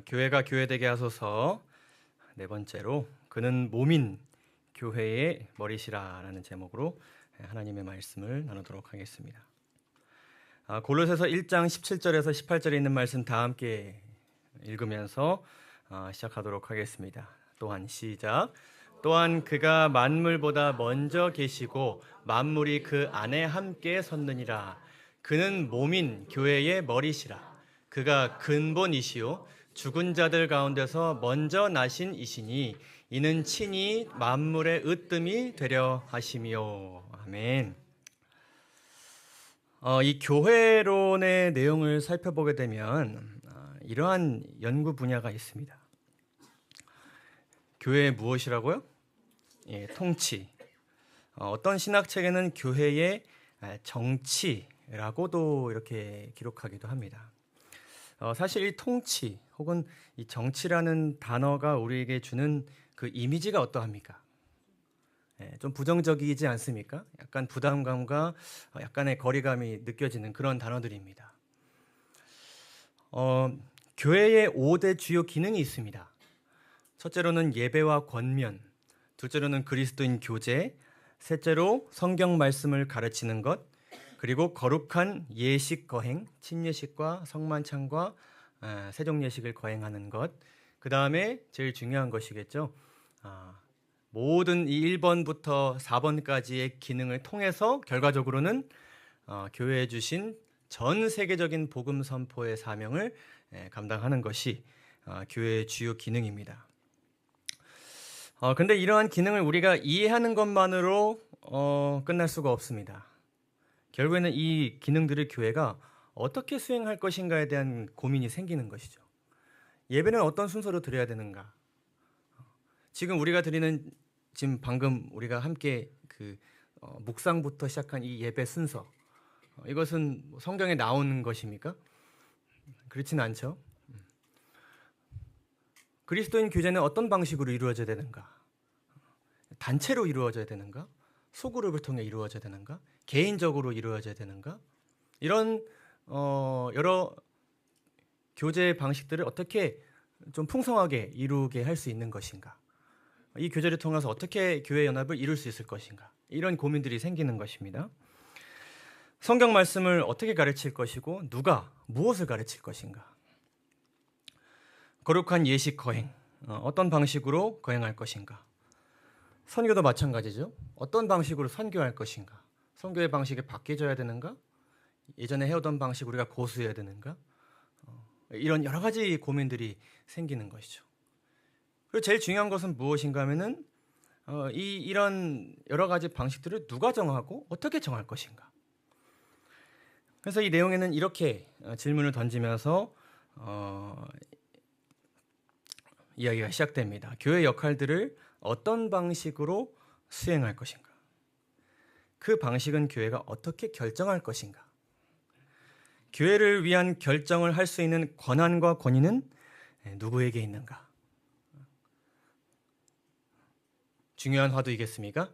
교회가 교회되게 하소서. 네 번째로 그는 몸인 교회의 머리시라라는 제목으로 하나님의 말씀을 나누도록 하겠습니다. 골로새서 1장 17절에서 18절에 있는 말씀 다 함께 읽으면서 시작하도록 하겠습니다. 또한 시작. 또한 그가 만물보다 먼저 계시고 만물이 그 안에 함께 섰느니라. 그는 몸인 교회의 머리시라. 그가 근본이시요 죽은 자들 가운데서 먼저 나신 이시니 이는 친히 만물의 으뜸이 되려 하심이요. 아멘. 이 교회론의 내용을 살펴보게 되면 이러한 연구 분야가 있습니다. 교회의 무엇이라고요? 예, 통치. 어떤 신학책에는 교회의 정치라고도 이렇게 기록하기도 합니다. 사실 이 통치 혹은 이 정치라는 단어가 우리에게 주는 그 이미지가 어떠합니까? 좀 부정적이지 않습니까? 약간 부담감과 약간의 거리감이 느껴지는 그런 단어들입니다. 교회의 5대 주요 기능이 있습니다. 첫째로는 예배와 권면, 둘째로는 그리스도인 교제, 셋째로 성경 말씀을 가르치는 것, 그리고 거룩한 예식 거행, 침예식과 성만찬과 세종예식을 거행하는 것, 그 다음에 제일 중요한 것이겠죠. 모든 이 1번부터 4번까지의 기능을 통해서 결과적으로는 교회에 주신 전 세계적인 복음 선포의 사명을 감당하는 것이 교회의 주요 기능입니다. 근데 이러한 기능을 우리가 이해하는 것만으로 끝날 수가 없습니다. 결국에는 이 기능들을 교회가 어떻게 수행할 것인가에 대한 고민이 생기는 것이죠. 예배는 어떤 순서로 드려야 되는가? 지금 우리가 드리는 지금 방금 우리가 함께 묵상부터 시작한 이 예배 순서, 이것은 성경에 나오는 것입니까? 그렇지는 않죠. 그리스도인 교제는 어떤 방식으로 이루어져야 되는가? 단체로 이루어져야 되는가? 소그룹을 통해 이루어져야 되는가? 개인적으로 이루어져야 되는가? 이런 여러 교제 방식들을 어떻게 좀 풍성하게 이루게 할 수 있는 것인가? 이 교제를 통해서 어떻게 교회 연합을 이룰 수 있을 것인가? 이런 고민들이 생기는 것입니다. 성경 말씀을 어떻게 가르칠 것이고 누가 무엇을 가르칠 것인가? 거룩한 예식 거행, 어떤 방식으로 거행할 것인가? 선교도 마찬가지죠. 어떤 방식으로 선교할 것인가? 선교의 방식이 바뀌어져야 되는가? 예전에 해오던 방식 우리가 고수해야 되는가? 이런 여러 가지 고민들이 생기는 것이죠. 그리고 제일 중요한 것은 무엇인가 하면은 이런 여러 가지 방식들을 누가 정하고 어떻게 정할 것인가? 그래서 이 내용에는 이렇게 질문을 던지면서 이야기가 시작됩니다. 교회 역할들을 어떤 방식으로 수행할 것인가? 그 방식은 교회가 어떻게 결정할 것인가? 교회를 위한 결정을 할 수 있는 권한과 권위는 누구에게 있는가? 중요한 화두이겠습니까?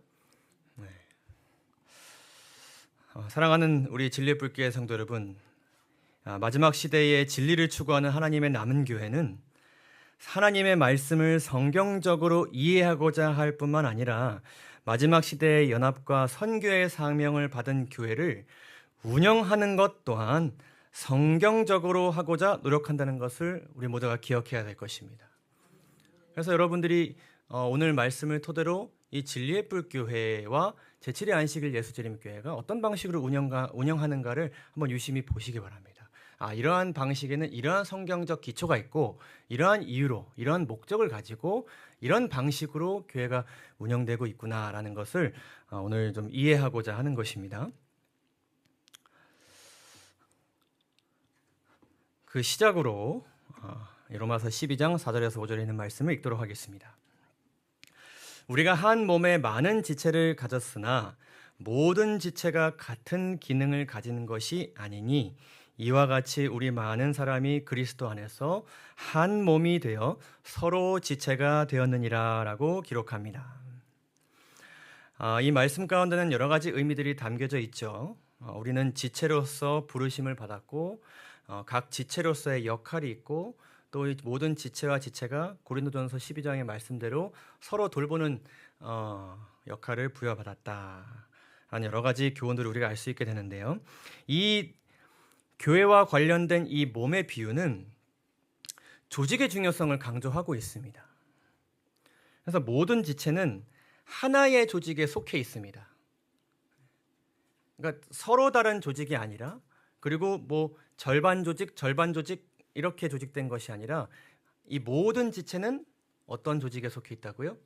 네. 사랑하는 우리 진리의 불교의 성도 여러분, 마지막 시대에 진리를 추구하는 하나님의 남은 교회는 하나님의 말씀을 성경적으로 이해하고자 할 뿐만 아니라 마지막 시대의 연합과 선교의 사명을 받은 교회를 운영하는 것 또한 성경적으로 하고자 노력한다는 것을 우리 모두가 기억해야 될 것입니다. 그래서 여러분들이 오늘 말씀을 토대로 이 진리의 뿔교회와 제7의 안식일 예수재림교회가 어떤 방식으로 운영하는가를 한번 유심히 보시기 바랍니다. 이러한 방식에는 이러한 성경적 기초가 있고 이러한 이유로 이러한 목적을 가지고 이런 방식으로 교회가 운영되고 있구나라는 것을 오늘 좀 이해하고자 하는 것입니다. 그 시작으로 로마서 12장 4절에서 5절에 있는 말씀을 읽도록 하겠습니다. 우리가 한 몸에 많은 지체를 가졌으나 모든 지체가 같은 기능을 가지는 것이 아니니 이와 같이 우리 많은 사람이 그리스도 안에서 한 몸이 되어 서로 지체가 되었느니라 라고 기록합니다. 이 말씀 가운데는 여러 가지 의미들이 담겨져 있죠. 우리는 지체로서 부르심을 받았고 각 지체로서의 역할이 있고 또 이 모든 지체와 지체가 고린도전서 12장의 말씀대로 서로 돌보는 역할을 부여받았다라는 여러 가지 교훈들을 우리가 알 수 있게 되는데요. 이 교회와 관련된 이 몸의 비유는 조직의 중요성을 강조하고 있습니다. 그래서 모든 지체는 하나의 조직에 속해 있습니다. 그러니까 서로 다른 조직이 아니라, 그리고 뭐 절반 조직 이렇게 조직된 것이 아니라, 이 모든 지체는 어떤 조직에 속해 있다고요?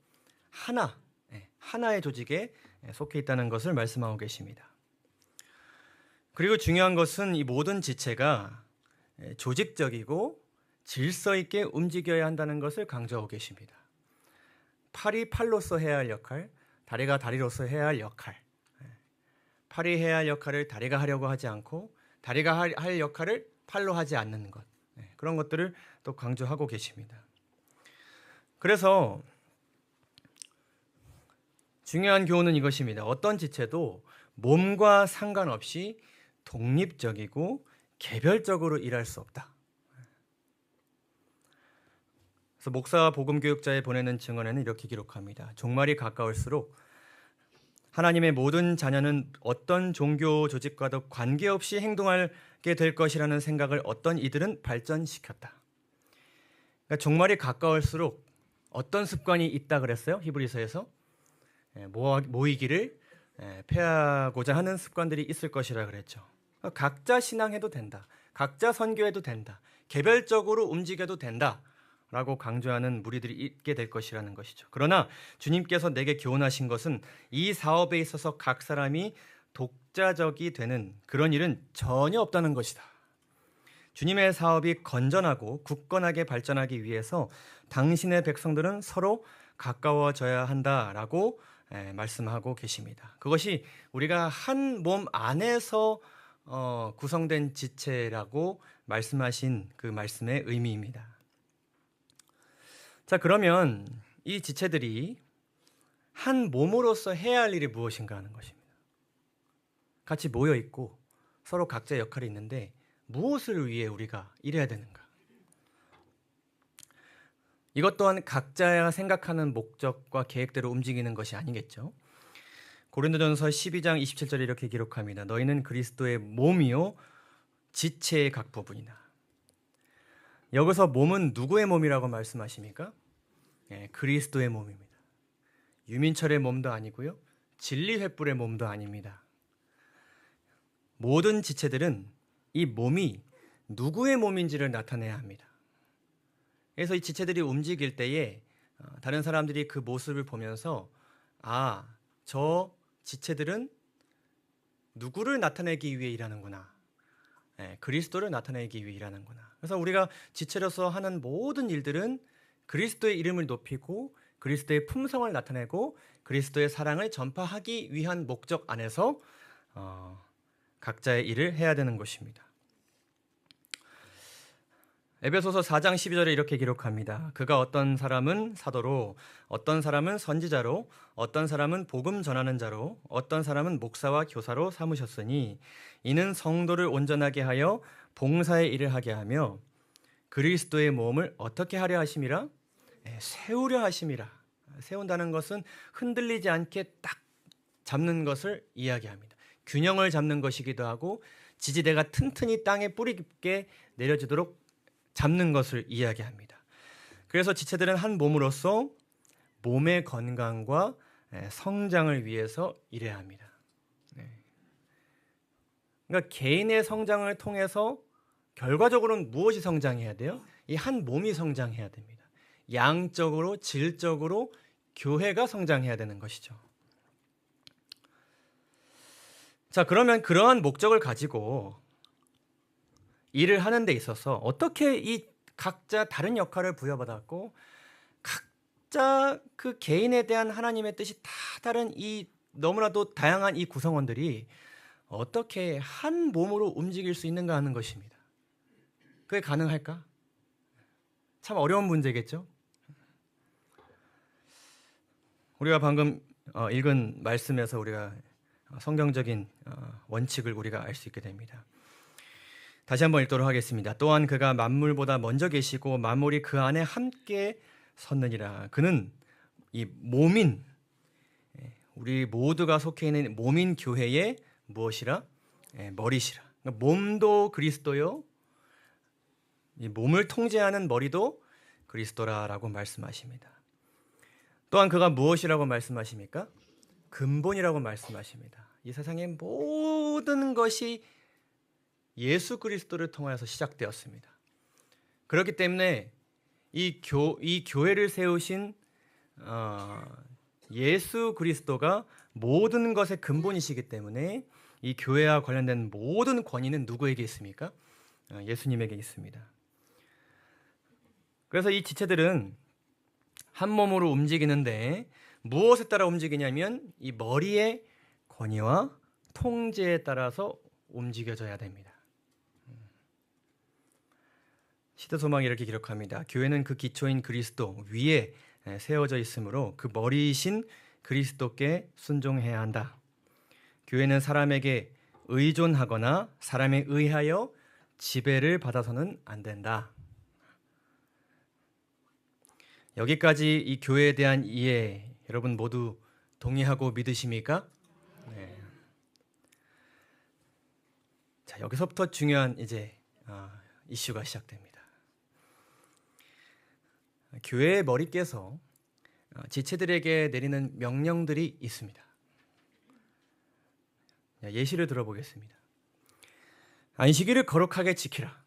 하나의 조직에 속해 있다는 것을 말씀하고 계십니다. 그리고 중요한 것은 이 모든 지체가 조직적이고 질서 있게 움직여야 한다는 것을 강조하고 계십니다. 팔이 팔로서 해야 할 역할, 다리가 다리로서 해야 할 역할, 팔이 해야 할 역할을 다리가 하려고 하지 않고 다리가 할 역할을 팔로 하지 않는 것, 그런 것들을 또 강조하고 계십니다. 그래서 중요한 교훈은 이것입니다. 어떤 지체도 몸과 상관없이 독립적이고 개별적으로 일할 수 없다. 그래서 목사와 복음교육자에 보내는 증언에는 이렇게 기록합니다. 종말이 가까울수록 하나님의 모든 자녀는 어떤 종교 조직과도 관계없이 행동하게 될 것이라는 생각을 어떤 이들은 발전시켰다. 그러니까 종말이 가까울수록 어떤 습관이 있다 그랬어요? 히브리서에서 모이기를 패하고자 하는 습관들이 있을 것이라 그랬죠. 각자 신앙해도 된다. 각자 선교해도 된다. 개별적으로 움직여도 된다. 라고 강조하는 무리들이 있게 될 것이라는 것이죠. 그러나 주님께서 내게 교훈하신 것은 이 사업에 있어서 각 사람이 독자적이 되는 그런 일은 전혀 없다는 것이다. 주님의 사업이 건전하고 굳건하게 발전하기 위해서 당신의 백성들은 서로 가까워져야 한다라고 말씀하고 계십니다. 그것이 우리가 한 몸 안에서 구성된 지체라고 말씀하신 그 말씀의 의미입니다. 자, 그러면 이 지체들이 한 몸으로서 해야 할 일이 무엇인가 하는 것입니다. 같이 모여 있고 서로 각자의 역할이 있는데 무엇을 위해 우리가 일해야 되는가? 이것 또한 각자가 생각하는 목적과 계획대로 움직이는 것이 아니겠죠. 고린도전서 12장 27절에 이렇게 기록합니다. 너희는 그리스도의 몸이요 지체의 각 부분이나. 여기서 몸은 누구의 몸이라고 말씀하십니까? 그리스도의 몸입니다. 유민철의 몸도 아니고요. 진리횃불의 몸도 아닙니다. 모든 지체들은 이 몸이 누구의 몸인지를 나타내야 합니다. 그래서 이 지체들이 움직일 때에 다른 사람들이 그 모습을 보면서 저 지체들은 누구를 나타내기 위해 일하는구나. 그리스도를 나타내기 위해 일하는구나. 그래서 우리가 지체로서 하는 모든 일들은 그리스도의 이름을 높이고 그리스도의 품성을 나타내고 그리스도의 사랑을 전파하기 위한 목적 안에서 각자의 일을 해야 되는 것입니다. 에베소서 4장 12절에 이렇게 기록합니다. 그가 어떤 사람은 사도로, 어떤 사람은 선지자로, 어떤 사람은 복음 전하는 자로, 어떤 사람은 목사와 교사로 삼으셨으니 이는 성도를 온전하게 하여 봉사의 일을 하게 하며 그리스도의 몸을 어떻게 하려 하심이라? 세우려 하심이라. 세운다는 것은 흔들리지 않게 딱 잡는 것을 이야기합니다. 균형을 잡는 것이기도 하고 지지대가 튼튼히 땅에 뿌리 깊게 내려지도록 잡는 것을 이야기합니다. 그래서 지체들은 한 몸으로서 몸의 건강과 성장을 위해서 일해야 합니다. 그러니까 개인의 성장을 통해서 결과적으로는 무엇이 성장해야 돼요? 이 한 몸이 성장해야 됩니다. 양적으로, 질적으로 교회가 성장해야 되는 것이죠. 자, 그러면 그러한 목적을 가지고 일을 하는 데 있어서 어떻게 이 각자 다른 역할을 부여받았고 각자 그 개인에 대한 하나님의 뜻이 다 다른 이 너무나도 다양한 이 구성원들이 어떻게 한 몸으로 움직일 수 있는가 하는 것입니다. 그게 가능할까? 참 어려운 문제겠죠? 우리가 방금 읽은 말씀에서 우리가 성경적인 원칙을 우리가 알 수 있게 됩니다. 다시 한번 읽도록 하겠습니다. 또한 그가 만물보다 먼저 계시고 만물이 그 안에 함께 섰느니라. 그는 이 몸인 우리 모두가 속해 있는 몸인 교회의 무엇이라? 머리시라. 그러니까 몸도 그리스도요. 이 몸을 통제하는 머리도 그리스도라라고 말씀하십니다. 또한 그가 무엇이라고 말씀하십니까? 근본이라고 말씀하십니다. 이 세상의 모든 것이 예수 그리스도를 통하여서 시작되었습니다. 그렇기 때문에 이 교회를 세우신 예수 그리스도가 모든 것의 근본이시기 때문에 이 교회와 관련된 모든 권위는 누구에게 있습니까? 예수님에게 있습니다. 그래서 이 지체들은 한 몸으로 움직이는데 무엇에 따라 움직이냐면 이 머리의 권위와 통제에 따라서 움직여져야 됩니다. 시대소망이 이렇게 기록합니다. 교회는 그 기초인 그리스도 위에 세워져 있으므로 그 머리이신 그리스도께 순종해야 한다. 교회는 사람에게 의존하거나 사람에 의하여 지배를 받아서는 안 된다. 여기까지 이 교회에 대한 이해 여러분 모두 동의하고 믿으십니까? 네. 자, 여기서부터 중요한 이제 이슈가 시작됩니다. 교회의 머리께서 지체들에게 내리는 명령들이 있습니다. 예시를 들어보겠습니다. 안식일을 거룩하게 지키라.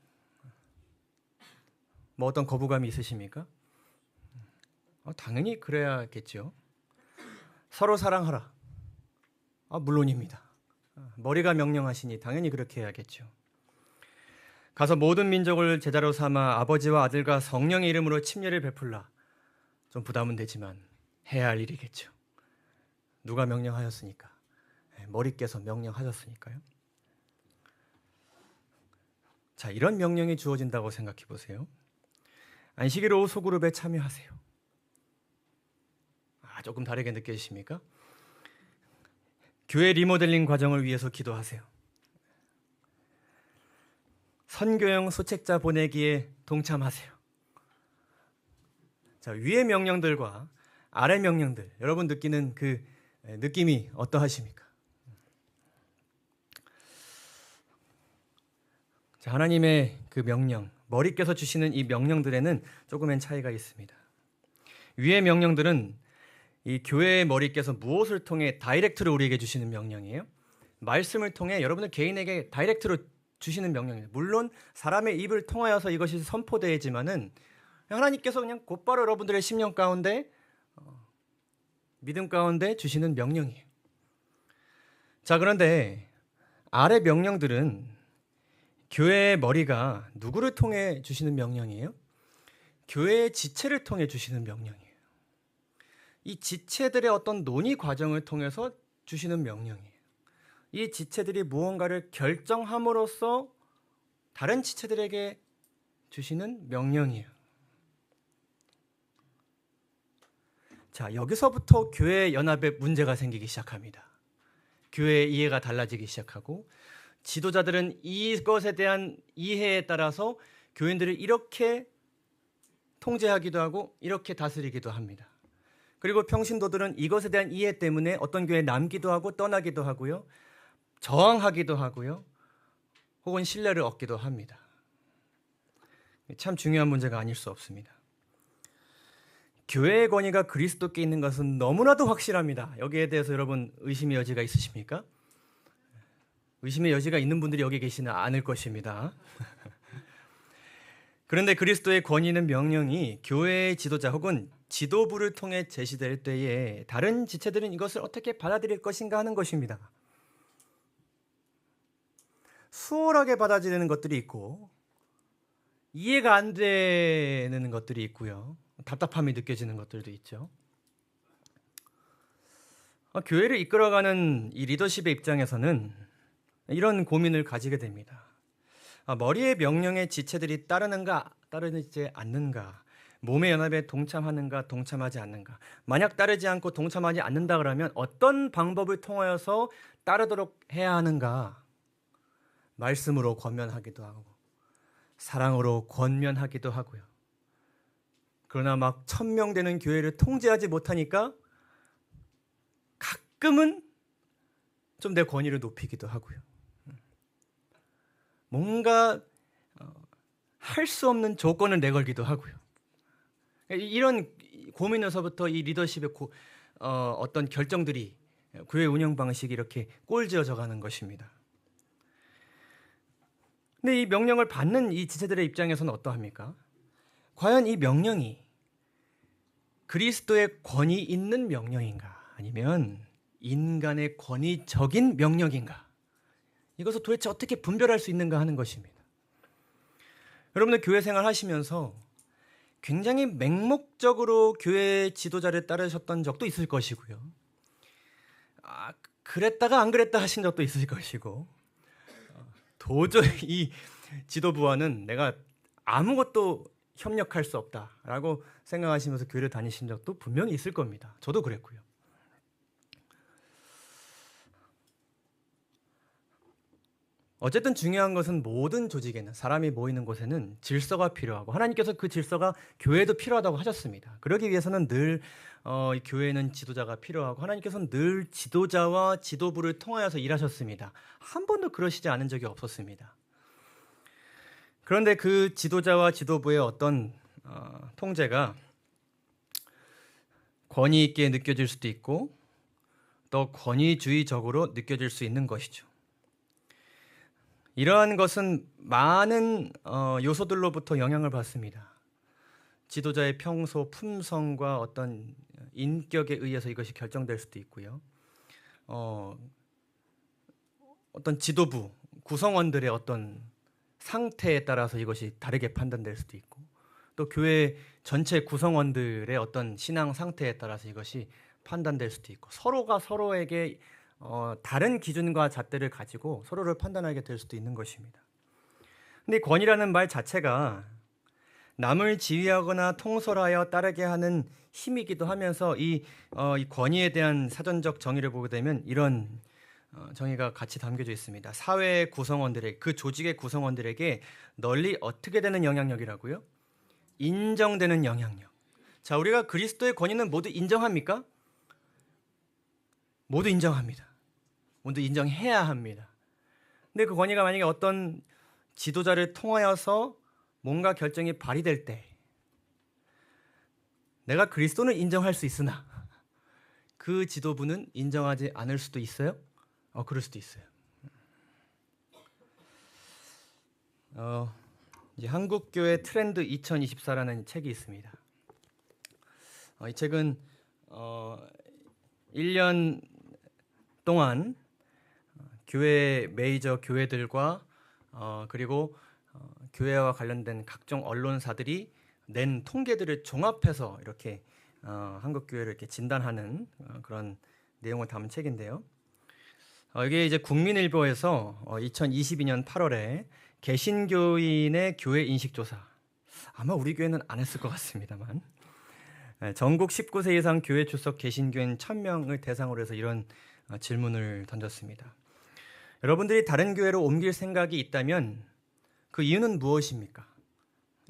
뭐 어떤 거부감이 있으십니까? 당연히 그래야겠죠. 서로 사랑하라. 물론입니다. 머리가 명령하시니 당연히 그렇게 해야겠죠. 가서 모든 민족을 제자로 삼아 아버지와 아들과 성령의 이름으로 침례를 베풀라. 좀 부담은 되지만 해야 할 일이겠죠. 누가 명령하였으니까. 머리께서 명령하셨으니까요. 자, 이런 명령이 주어진다고 생각해 보세요. 안식일 오후 소그룹에 참여하세요. 조금 다르게 느껴지십니까? 교회 리모델링 과정을 위해서 기도하세요. 선교형 소책자 보내기에 동참하세요. 자, 위의 명령들과 아래 명령들, 여러분 느끼는 그 느낌이 어떠하십니까? 자, 하나님의 그 명령, 머리께서 주시는 이 명령들에는 조금의 차이가 있습니다. 위의 명령들은 이 교회의 머리께서 무엇을 통해 다이렉트로 우리에게 주시는 명령이에요? 말씀을 통해 여러분들 개인에게 다이렉트로 주시는 명령이에요. 물론 사람의 입을 통하여서 이것이 선포되지만은 하나님께서 그냥 곧바로 여러분들의 심령 가운데 믿음 가운데 주시는 명령이에요. 자, 그런데 아래 명령들은 교회의 머리가 누구를 통해 주시는 명령이에요? 교회의 지체를 통해 주시는 명령이에요. 이 지체들의 어떤 논의 과정을 통해서 주시는 명령이에요. 이 지체들이 무언가를 결정함으로써 다른 지체들에게 주시는 명령이에요. 자, 여기서부터 교회 연합에 문제가 생기기 시작합니다. 교회의 이해가 달라지기 시작하고 지도자들은 이것에 대한 이해에 따라서 교인들을 이렇게 통제하기도 하고 이렇게 다스리기도 합니다. 그리고 평신도들은 이것에 대한 이해 때문에 어떤 교회에 남기도 하고 떠나기도 하고요. 저항하기도 하고요. 혹은 신뢰를 얻기도 합니다. 참 중요한 문제가 아닐 수 없습니다. 교회의 권위가 그리스도께 있는 것은 너무나도 확실합니다. 여기에 대해서 여러분 의심의 여지가 있으십니까? 의심의 여지가 있는 분들이 여기 계시는 않을 것입니다. 그런데 그리스도의 권위는 명령이 교회의 지도자 혹은 지도부를 통해 제시될 때에 다른 지체들은 이것을 어떻게 받아들일 것인가 하는 것입니다. 수월하게 받아들이는 것들이 있고 이해가 안 되는 것들이 있고요. 답답함이 느껴지는 것들도 있죠. 교회를 이끌어가는 이 리더십의 입장에서는 이런 고민을 가지게 됩니다. 머리의 명령에 지체들이 따르는가 따르지 않는가, 몸의 연합에 동참하는가 동참하지 않는가. 만약 따르지 않고 동참하지 않는다 그러면 어떤 방법을 통하여서 따르도록 해야 하는가. 말씀으로 권면하기도 하고 사랑으로 권면하기도 하고요. 그러나 막 1000명 되는 교회를 통제하지 못하니까 가끔은 좀 내 권위를 높이기도 하고요. 뭔가 할 수 없는 조건을 내걸기도 하고요. 이런 고민에서부터 이 리더십의 어떤 결정들이 교회 운영 방식이 이렇게 꼴지어져 가는 것입니다. 근데 이 명령을 받는 이 지체들의 입장에서는 어떠합니까? 과연 이 명령이 그리스도의 권위 있는 명령인가? 아니면 인간의 권위적인 명령인가? 이것을 도대체 어떻게 분별할 수 있는가 하는 것입니다. 여러분들 교회 생활 하시면서 굉장히 맹목적으로 교회 지도자를 따르셨던 적도 있을 것이고요. 그랬다가 안 그랬다 하신 적도 있을 것이고, 도저히 이 지도부와는 내가 아무것도 협력할 수 없다라고 생각하시면서 교회를 다니신 적도 분명히 있을 겁니다. 저도 그랬고요. 어쨌든 중요한 것은 모든 조직에는, 사람이 모이는 곳에는 질서가 필요하고 하나님께서 그 질서가 교회에도 필요하다고 하셨습니다. 그러기 위해서는 늘 교회는 지도자가 필요하고 하나님께서는 늘 지도자와 지도부를 통하여서 일하셨습니다. 한 번도 그러시지 않은 적이 없었습니다. 그런데 그 지도자와 지도부의 어떤 통제가 권위 있게 느껴질 수도 있고 또 권위주의적으로 느껴질 수 있는 것이죠. 이러한 것은 많은 요소들로부터 영향을 받습니다. 지도자의 평소 품성과 어떤 인격에 의해서 이것이 결정될 수도 있고요. 어떤 지도부 구성원들의 어떤 상태에 따라서 이것이 다르게 판단될 수도 있고, 또 교회 전체 구성원들의 어떤 신앙 상태에 따라서 이것이 판단될 수도 있고, 서로가 서로에게 다른 기준과 잣대를 가지고 서로를 판단하게 될 수도 있는 것입니다. 근데 권위라는 말 자체가 남을 지휘하거나 통솔하여 따르게 하는 힘이기도 하면서 이 권위에 대한 사전적 정의를 보게 되면 이런 정의가 같이 담겨져 있습니다. 사회의 구성원들에게, 그 조직의 구성원들에게 널리 어떻게 되는 영향력이라고요? 인정되는 영향력. 자, 우리가 그리스도의 권위는 모두 인정합니까? 모두 인정합니다. 모두 인정해야 합니다. 근데 그 권위가 만약에 어떤 지도자를 통하여서 뭔가 결정이 발휘될 때 내가 그리스도는 인정할 수 있으나 그 지도부는 인정하지 않을 수도 있어요? 그럴 수도 있어요. 이제 한국교회 트렌드 2024라는 책이 있습니다. 이 책은 1년 동안 교회 메이저 교회들과 그리고 교회와 관련된 각종 언론사들이 낸 통계들을 종합해서 이렇게 한국 교회를 이렇게 진단하는 그런 내용을 담은 책인데요. 이게 이제 국민일보에서 2022년 8월에 개신교인의 교회 인식 조사, 아마 우리 교회는 안 했을 것 같습니다만, 전국 19세 이상 교회 출석 개신교인 1000명을 대상으로 해서 이런 질문을 던졌습니다. 여러분들이 다른 교회로 옮길 생각이 있다면 그 이유는 무엇입니까?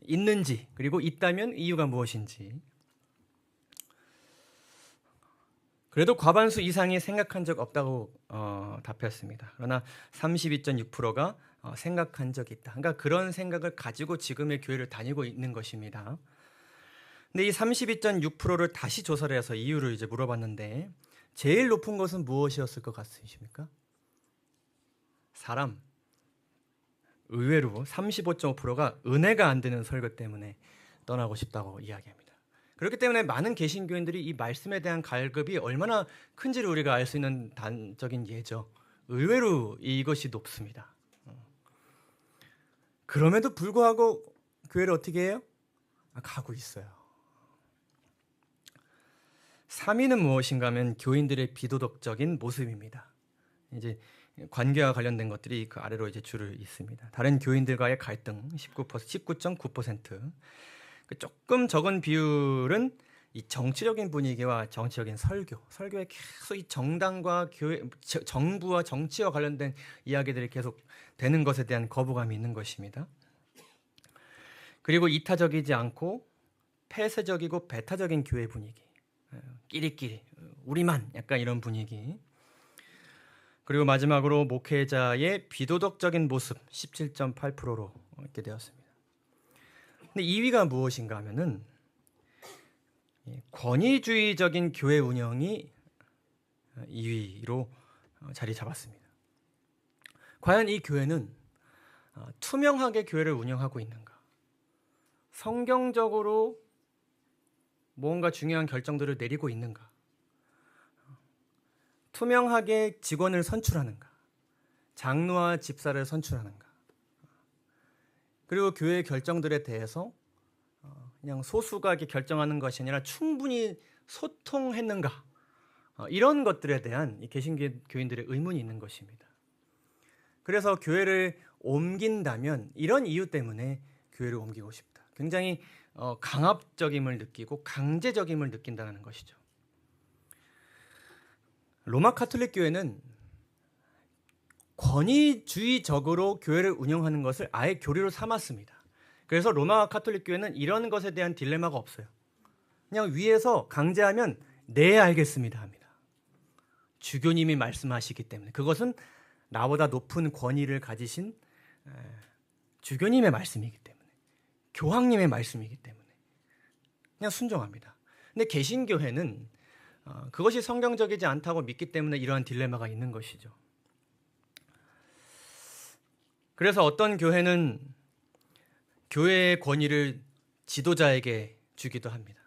있는지, 그리고 있다면 이유가 무엇인지. 그래도 과반수 이상이 생각한 적 없다고 답했습니다. 그러나 32.6%가 생각한 적이 있다. 그러니까 그런 생각을 가지고 지금의 교회를 다니고 있는 것입니다. 근데 이 32.6%를 다시 조사를 해서 이유를 이제 물어봤는데 제일 높은 것은 무엇이었을 것 같으십니까? 사람. 의외로 35.5%가 은혜가 안 되는 설교 때문에 떠나고 싶다고 이야기합니다. 그렇기 때문에 많은 개신교인들이 이 말씀에 대한 갈급이 얼마나 큰지를 우리가 알 수 있는 단적인 예죠. 의외로 이것이 높습니다. 그럼에도 불구하고 교회를 어떻게 해요? 가고 있어요. 3위는 무엇인가 하면 교인들의 비도덕적인 모습입니다. 이제 관계와 관련된 것들이 그 아래로 이제 줄을 잇습니다. 다른 교인들과의 갈등 19.9%, 조금 적은 비율은 이 정치적인 분위기와 정치적인 설교에 계속 이 정당과 교회, 정부와 정치와 관련된 이야기들이 계속 되는 것에 대한 거부감이 있는 것입니다. 그리고 이타적이지 않고 폐쇄적이고 배타적인 교회 분위기, 끼리끼리 우리만 약간 이런 분위기. 그리고 마지막으로 목회자의 비도덕적인 모습 17.8%로 있게 되었습니다. 근데 2위가 무엇인가 하면은 권위주의적인 교회 운영이 2위로 자리 잡았습니다. 과연 이 교회는 투명하게 교회를 운영하고 있는가? 성경적으로 뭔가 중요한 결정들을 내리고 있는가? 투명하게 직원을 선출하는가? 장로와 집사를 선출하는가? 그리고 교회 결정들에 대해서 그냥 소수가 이렇게 결정하는 것이 아니라 충분히 소통했는가? 이런 것들에 대한 이 개신교 교인들의 의문이 있는 것입니다. 그래서 교회를 옮긴다면 이런 이유 때문에 교회를 옮기고 싶다. 굉장히 강압적임을 느끼고 강제적임을 느낀다는 것이죠. 로마 가톨릭 교회는 권위주의적으로 교회를 운영하는 것을 아예 교리로 삼았습니다. 그래서 로마 가톨릭 교회는 이런 것에 대한 딜레마가 없어요. 그냥 위에서 강제하면 네 알겠습니다 합니다. 주교님이 말씀하시기 때문에 그것은 나보다 높은 권위를 가지신 주교님의 말씀이기 때문에 교황님의 말씀이기 때문에 그냥 순종합니다. 근데 개신교회는 그것이 성경적이지 않다고 믿기 때문에 이러한 딜레마가 있는 것이죠. 그래서 어떤 교회는 교회의 권위를 지도자에게 주기도 합니다.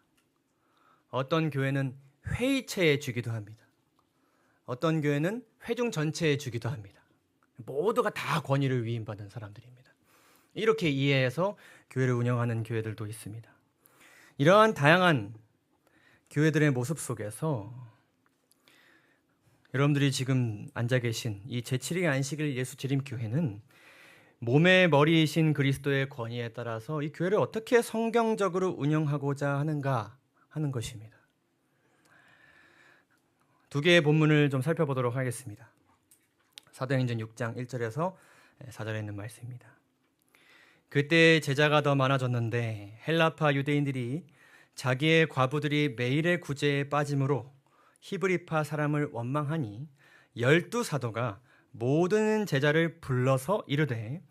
어떤 교회는 회의체에 주기도 합니다. 어떤 교회는 회중 전체에 주기도 합니다. 모두가 다 권위를 위임받은 사람들입니다. 이렇게 이해해서 교회를 운영하는 교회들도 있습니다. 이러한 다양한 교회들의 모습 속에서 여러분들이 지금 앉아 계신 이 제7일 안식일 예수 재림 교회는 몸의 머리이신 그리스도의 권위에 따라서 이 교회를 어떻게 성경적으로 운영하고자 하는가 하는 것입니다. 두 개의 본문을 좀 살펴보도록 하겠습니다. 사도행전 6장 1절에서 4절에 있는 말씀입니다. 그때 제자가 더 많아졌는데 헬라파 유대인들이 자기의 과부들이 매일의 구제에 빠짐으로 히브리파 사람을 원망하니 12사도가 모든 제자를 불러서 이르되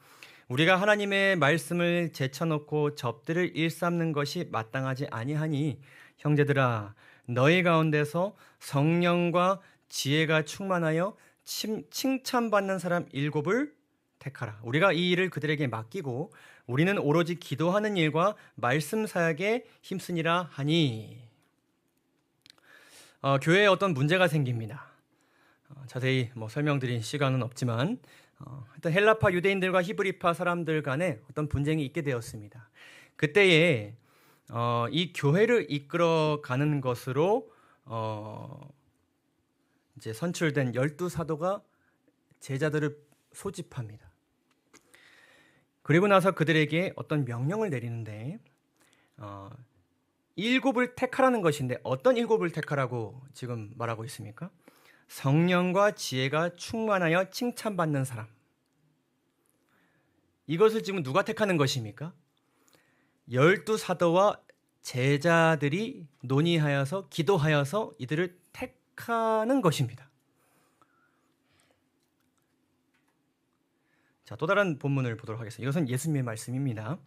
우리가 하나님의 말씀을 제쳐놓고 접들을 일삼는 것이 마땅하지 아니하니 형제들아 너희 가운데서 성령과 지혜가 충만하여 칭찬받는 사람 7을 택하라. 우리가 이 일을 그들에게 맡기고 우리는 오로지 기도하는 일과 말씀 사역에 힘쓰니라 하니. 교회에 어떤 문제가 생깁니다. 자세히 설명드린 시간은 없지만 하여튼 헬라파 유대인들과 히브리파 사람들 간에 어떤 분쟁이 있게 되었습니다. 그때에 이 교회를 이끌어가는 것으로 이제 선출된 12사도가 제자들을 소집합니다. 그리고 나서 그들에게 어떤 명령을 내리는데 7을 택하라는 것인데 어떤 7을 택하라고 지금 말하고 있습니까? 성령과 지혜가 충만하여 칭찬받는 사람. 이것을 지금 누가 택하는 것입니까? 12사도와 제자들이 논의하여서 기도하여서 이들을 택하는 것입니다. 자, 또 다른 본문을 보도록 하겠습니다. 이것은 예수님의 말씀입니다.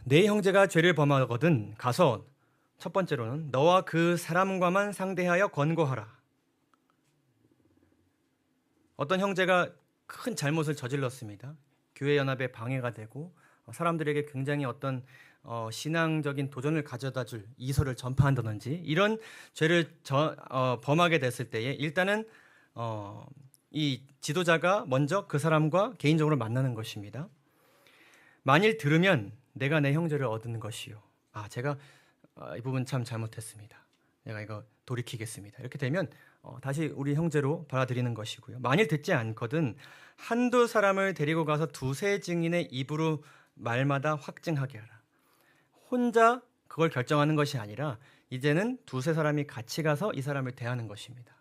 내 형제가 죄를 범하거든 가서 첫 번째로는 너와 그 사람과만 상대하여 권고하라. 어떤 형제가 큰 잘못을 저질렀습니다. 교회 연합에 방해가 되고 사람들에게 굉장히 어떤 신앙적인 도전을 가져다줄 이설을 전파한다든지 이런 죄를 범하게 됐을 때에 일단은 이 지도자가 먼저 그 사람과 개인적으로 만나는 것입니다. 만일 들으면 내가 내 형제를 얻는 것이요. 제가 이 부분 참 잘못했습니다. 내가 이거 돌이키겠습니다. 이렇게 되면 다시 우리 형제로 받아들이는 것이고요. 만일 듣지 않거든 한두 사람을 데리고 가서 두세 증인의 입으로 말마다 확증하게 하라. 혼자 그걸 결정하는 것이 아니라 이제는 두세 사람이 같이 가서 이 사람을 대하는 것입니다.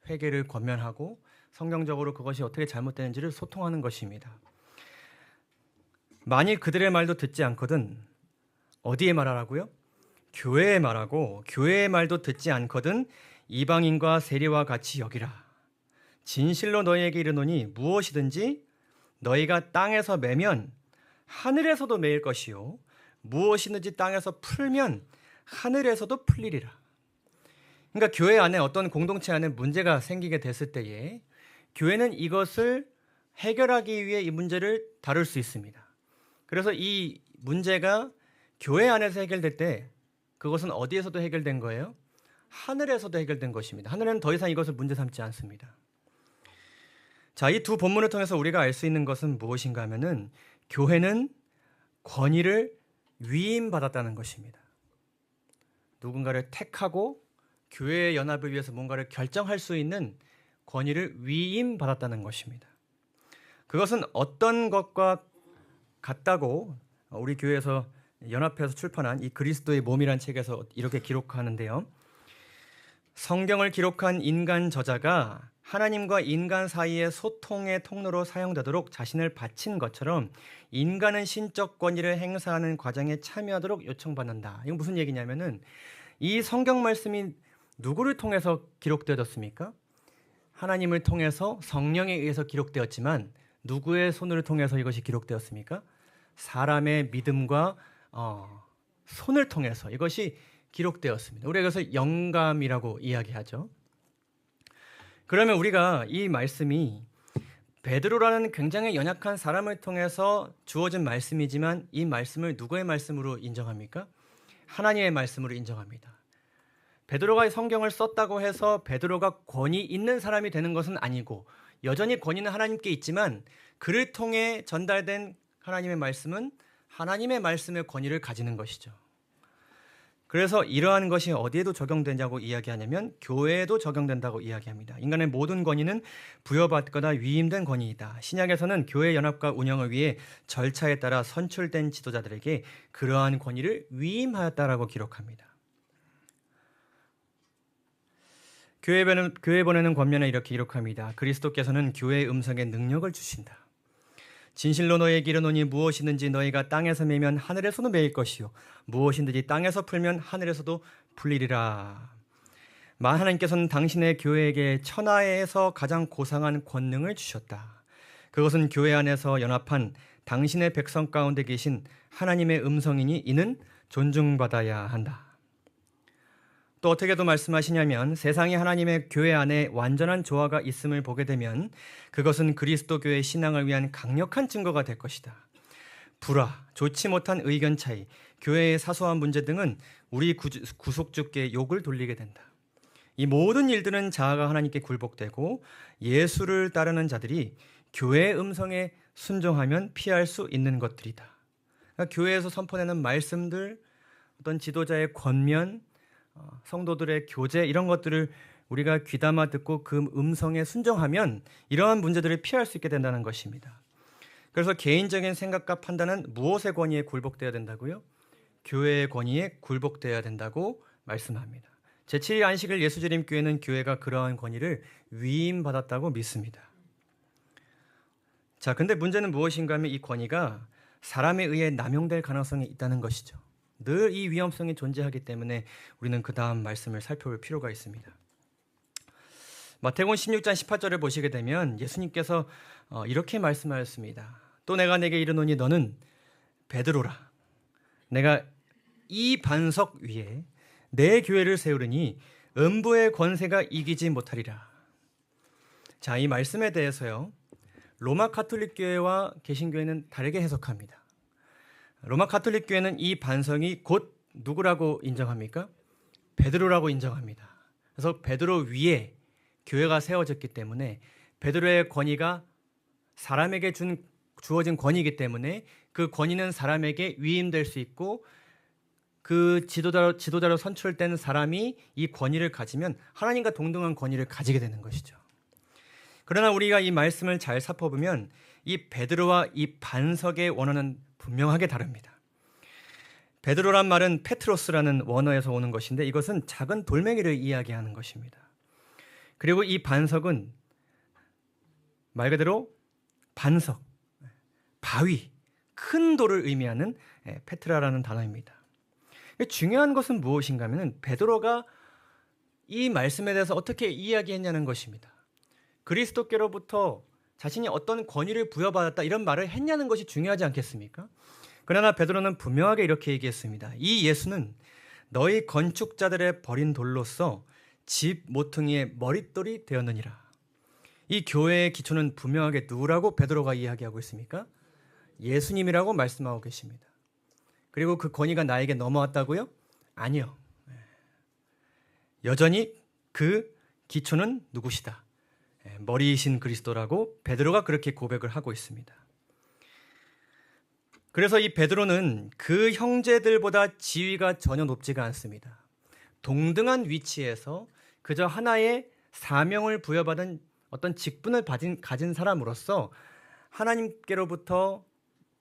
회개를 권면하고 성경적으로 그것이 어떻게 잘못되는지를 소통하는 것입니다. 만일 그들의 말도 듣지 않거든 어디에 말하라고요? 교회에 말하고 교회의 말도 듣지 않거든 이방인과 세리와 같이 여기라. 진실로 너희에게 이르노니 무엇이든지 너희가 땅에서 매면 하늘에서도 매일 것이요 무엇이든지 땅에서 풀면 하늘에서도 풀리리라. 그러니까 교회 안에 어떤 공동체 안에 문제가 생기게 됐을 때에 교회는 이것을 해결하기 위해 이 문제를 다룰 수 있습니다. 그래서 이 문제가 교회 안에서 해결될 때 그것은 어디에서도 해결된 거예요? 하늘에서도 해결된 것입니다. 하늘은 더 이상 이것을 문제 삼지 않습니다. 자, 이 두 본문을 통해서 우리가 알 수 있는 것은 무엇인가 하면은 교회는 권위를 위임받았다는 것입니다. 누군가를 택하고 교회의 연합을 위해서 뭔가를 결정할 수 있는 권위를 위임받았다는 것입니다. 그것은 어떤 것과 같다고 우리 교회에서 연합해서 출판한 이 그리스도의 몸이란 책에서 이렇게 기록하는데요. 성경을 기록한 인간 저자가 하나님과 인간 사이의 소통의 통로로 사용되도록 자신을 바친 것처럼 인간은 신적 권위를 행사하는 과정에 참여하도록 요청받는다. 이건 무슨 얘기냐면은 이 성경 말씀이 누구를 통해서 기록되었습니까? 하나님을 통해서 성령에 의해서 기록되었지만 누구의 손을 통해서 이것이 기록되었습니까? 사람의 믿음과 손을 통해서 이것이 기록되었습니다. 우리가 그래서 영감이라고 이야기하죠. 그러면 우리가 이 말씀이 베드로라는 굉장히 연약한 사람을 통해서 주어진 말씀이지만 이 말씀을 누구의 말씀으로 인정합니까? 하나님의 말씀으로 인정합니다. 베드로가 성경을 썼다고 해서 베드로가 권위 있는 사람이 되는 것은 아니고 여전히 권위는 하나님께 있지만 그를 통해 전달된 하나님의 말씀은 하나님의 말씀의 권위를 가지는 것이죠. 그래서 이러한 것이 어디에도 적용되냐고 이야기하냐면 교회에도 적용된다고 이야기합니다. 인간의 모든 권위는 부여받거나 위임된 권위이다. 신약에서는 교회 연합과 운영을 위해 절차에 따라 선출된 지도자들에게 그러한 권위를 위임하였다라고 기록합니다. 교회 보내는 권면에 이렇게 기록합니다. 그리스도께서는 교회의 음성에 능력을 주신다. 진실로 너희에게 이르노니 무엇이든지 너희가 땅에서 매면 하늘에서도 매일 것이요 무엇이든지 땅에서 풀면 하늘에서도 풀리리라. 하나님께서는 당신의 교회에게 천하에서 가장 고상한 권능을 주셨다. 그것은 교회 안에서 연합한 당신의 백성 가운데 계신 하나님의 음성이니 이는 존중받아야 한다. 또 어떻게도 말씀하시냐면 세상에 하나님의 교회 안에 완전한 조화가 있음을 보게 되면 그것은 그리스도 교회의 신앙을 위한 강력한 증거가 될 것이다. 불화, 좋지 못한 의견 차이, 교회의 사소한 문제 등은 우리 구속주께 욕을 돌리게 된다. 이 모든 일들은 자아가 하나님께 굴복되고 예수를 따르는 자들이 교회의 음성에 순종하면 피할 수 있는 것들이다. 그러니까 교회에서 선포되는 말씀들, 어떤 지도자의 권면, 성도들의 교제 이런 것들을 우리가 귀담아 듣고 그 음성에 순종하면 이러한 문제들을 피할 수 있게 된다는 것입니다. 그래서 개인적인 생각과 판단은 무엇의 권위에 굴복되어야 된다고요? 교회의 권위에 굴복되어야 된다고 말씀합니다. 제7일 안식일 예수재림교회는 교회가 그러한 권위를 위임받았다고 믿습니다. 자, 근데 문제는 무엇인가 하면 이 권위가 사람에 의해 남용될 가능성이 있다는 것이죠. 늘 이 위험성이 존재하기 때문에 우리는 그 다음 말씀을 살펴볼 필요가 있습니다. 마태복음 16장 18절을 보시게 되면 예수님께서 이렇게 말씀하였습니다. 또 내가 내게 이르노니 너는 베드로라. 내가 이 반석 위에 내 교회를 세우리니 음부의 권세가 이기지 못하리라. 자, 이 말씀에 대해서요. 로마 가톨릭 교회와 개신교회는 다르게 해석합니다. 로마 가톨릭 교회는 이 반석이 곧 누구라고 인정합니까? 베드로라고 인정합니다. 그래서 베드로 위에 교회가 세워졌기 때문에 베드로의 권위가 사람에게 주어진 권위이기 때문에 그 권위는 사람에게 위임될 수 있고 그 지도자로 선출된 사람이 이 권위를 가지면 하나님과 동등한 권위를 가지게 되는 것이죠. 그러나 우리가 이 말씀을 잘 살펴보면 이 베드로와 이 반석의 원어는 분명하게 다릅니다. 베드로란 말은 페트로스라는 원어에서 오는 것인데 이것은 작은 돌멩이를 이야기하는 것입니다. 그리고 이 반석은 말 그대로 반석, 바위, 큰 돌을 의미하는 페트라라는 단어입니다. 중요한 것은 무엇인가 하면 베드로가 이 말씀에 대해서 어떻게 이야기했냐는 것입니다. 그리스도께로부터 자신이 어떤 권위를 부여받았다 이런 말을 했냐는 것이 중요하지 않겠습니까? 그러나 베드로는 분명하게 이렇게 얘기했습니다. 이 예수는 너희 건축자들의 버린 돌로서 집 모퉁이의 머릿돌이 되었느니라. 이 교회의 기초는 분명하게 누구라고 베드로가 이야기하고 있습니까? 예수님이라고 말씀하고 계십니다. 그리고 그 권위가 나에게 넘어왔다고요? 아니요. 여전히 그 기초는 누구시다? 머리이신 그리스도라고 베드로가 그렇게 고백을 하고 있습니다. 그래서 이 베드로는 그 형제들보다 지위가 전혀 높지가 않습니다. 동등한 위치에서 그저 하나의 사명을 부여받은 어떤 직분을 가진 사람으로서 하나님께로부터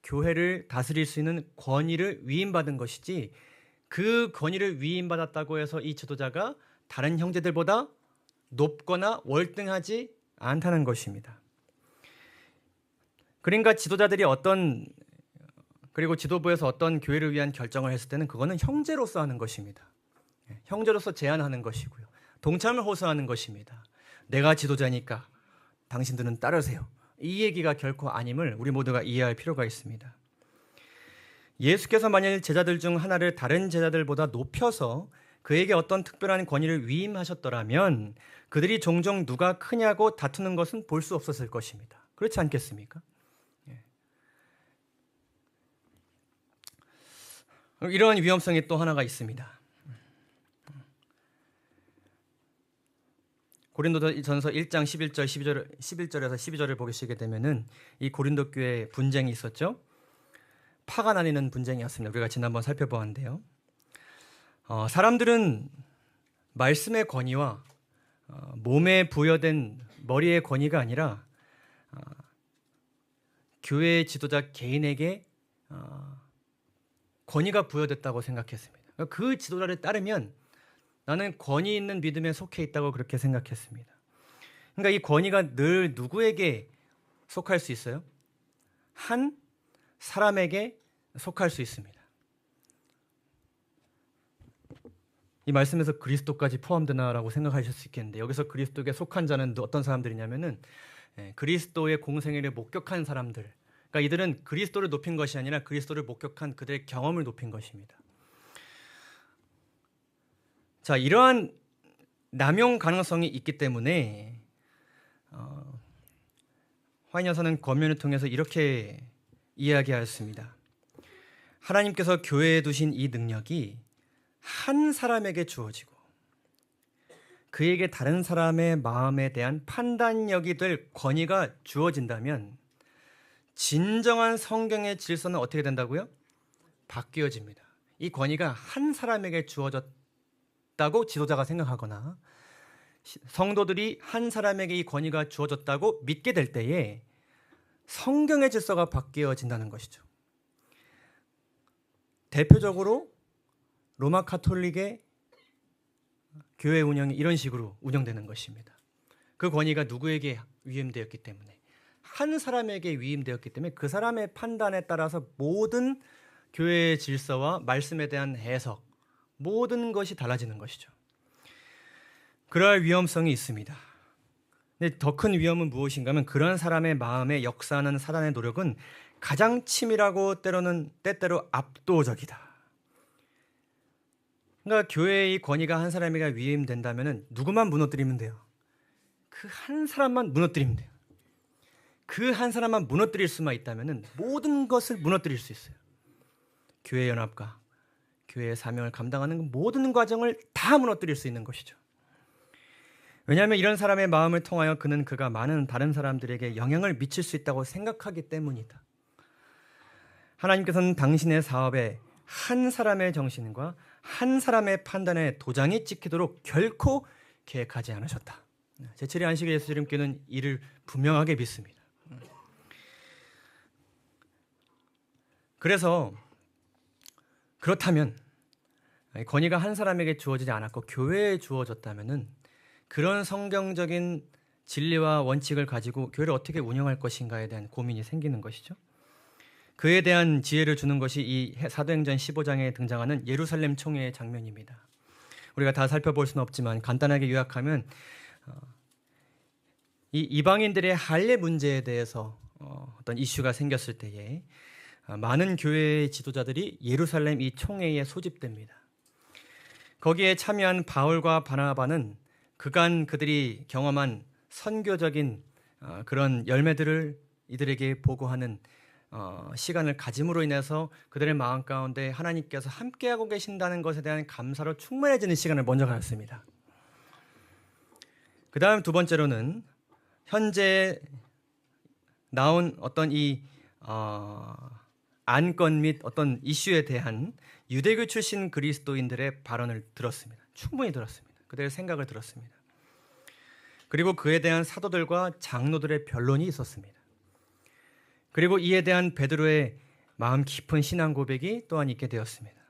교회를 다스릴 수 있는 권위를 위임받은 것이지 그 권위를 위임받았다고 해서 이 지도자가 다른 형제들보다 높거나 월등하지 않다는 것입니다. 그러니까 지도자들이 그리고 지도부에서 어떤 교회를 위한 결정을 했을 때는 그거는 형제로서 하는 것입니다. 형제로서 제안하는 것이고요. 동참을 호소하는 것입니다. 내가 지도자니까 당신들은 따르세요. 이 얘기가 결코 아님을 우리 모두가 이해할 필요가 있습니다. 예수께서 만일 제자들 중 하나를 다른 제자들보다 높여서 그에게 어떤 특별한 권위를 위임하셨더라면 그들이 종종 누가 크냐고 다투는 것은 볼 수 없었을 것입니다. 그렇지 않겠습니까? 이러한 위험성이 또 하나가 있습니다. 고린도전서 1장 11절에서 12절을 보시게 되면은 이 고린도 교회에 분쟁이 있었죠. 파가 나뉘는 분쟁이었습니다. 우리가 지난번 살펴보았는데요. 사람들은 말씀의 권위와 몸에 부여된 머리의 권위가 아니라 교회의 지도자 개인에게 권위가 부여됐다고 생각했습니다. 그 지도자를 따르면 나는 권위 있는 믿음에 속해 있다고 그렇게 생각했습니다. 그러니까 이 권위가 늘 누구에게 속할 수 있어요? 한 사람에게 속할 수 있습니다. 이 말씀에서 그리스도까지 포함되나라고 생각하실 수 있겠는데 여기서 그리스도에게 속한 자는 어떤 사람들이냐면은 그리스도의 공생애를 목격한 사람들. 그러니까 이들은 그리스도를 높인 것이 아니라 그리스도를 목격한 그들의 경험을 높인 것입니다. 자, 이러한 남용 가능성이 있기 때문에 화인 여사는 권면을 통해서 이렇게 이야기하였습니다. 하나님께서 교회에 두신 이 능력이 한 사람에게 주어지고 그에게 다른 사람의 마음에 대한 판단력이 될 권위가 주어진다면 진정한 성경의 질서는 어떻게 된다고요? 바뀌어집니다. 이 권위가 한 사람에게 주어졌다고 지도자가 생각하거나 성도들이 한 사람에게 이 권위가 주어졌다고 믿게 될 때에 성경의 질서가 바뀌어진다는 것이죠. 대표적으로 로마 가톨릭의 교회 운영이 이런 식으로 운영되는 것입니다. 그 권위가 누구에게 위임되었기 때문에 한 사람에게 위임되었기 때문에 그 사람의 판단에 따라서 모든 교회의 질서와 말씀에 대한 해석 모든 것이 달라지는 것이죠. 그러할 위험성이 있습니다. 근데 더 큰 위험은 무엇인가 하면 그런 사람의 마음에 역사하는 사단의 노력은 가장 치밀하고 때때로 압도적이다. 그러니까 교회의 권위가 한 사람에게 위임된다면 누구만 무너뜨리면 돼요? 그 한 사람만 무너뜨리면 돼요. 그 한 사람만 무너뜨릴 수만 있다면 모든 것을 무너뜨릴 수 있어요. 교회 연합과 교회의 사명을 감당하는 모든 과정을 다 무너뜨릴 수 있는 것이죠. 왜냐하면 이런 사람의 마음을 통하여 그가 많은 다른 사람들에게 영향을 미칠 수 있다고 생각하기 때문이다. 하나님께서는 당신의 사업에 한 사람의 정신과 한 사람의 판단에 도장이 찍히도록 결코 계획하지 않으셨다. 제7회 안식일 예수님께는 이를 분명하게 믿습니다. 그래서 그렇다면 권위가 한 사람에게 주어지지 않았고 교회에 주어졌다면은 그런 성경적인 진리와 원칙을 가지고 교회를 어떻게 운영할 것인가에 대한 고민이 생기는 것이죠. 그에 대한 지혜를 주는 것이 이 사도행전 15장에 등장하는 예루살렘 총회의 장면입니다. 우리가 다 살펴볼 수는 없지만 간단하게 요약하면 이 이방인들의 할례 문제에 대해서 어떤 이슈가 생겼을 때에 많은 교회의 지도자들이 예루살렘 이 총회에 소집됩니다. 거기에 참여한 바울과 바나바는 그간 그들이 경험한 선교적인 그런 열매들을 이들에게 보고하는 시간을 가짐으로 인해서 그들의 마음 가운데 하나님께서 함께하고 계신다는 것에 대한 감사로 충만해지는 시간을 먼저 가졌습니다. 그 다음 두 번째로는 현재 나온 어떤 이 안건 및 어떤 이슈에 대한 유대교 출신 그리스도인들의 발언을 들었습니다. 충분히 들었습니다. 그들의 생각을 들었습니다. 그리고 그에 대한 사도들과 장로들의 변론이 있었습니다. 그리고 이에 대한 베드로의 마음 깊은 신앙 고백이 또한 있게 되었습니다.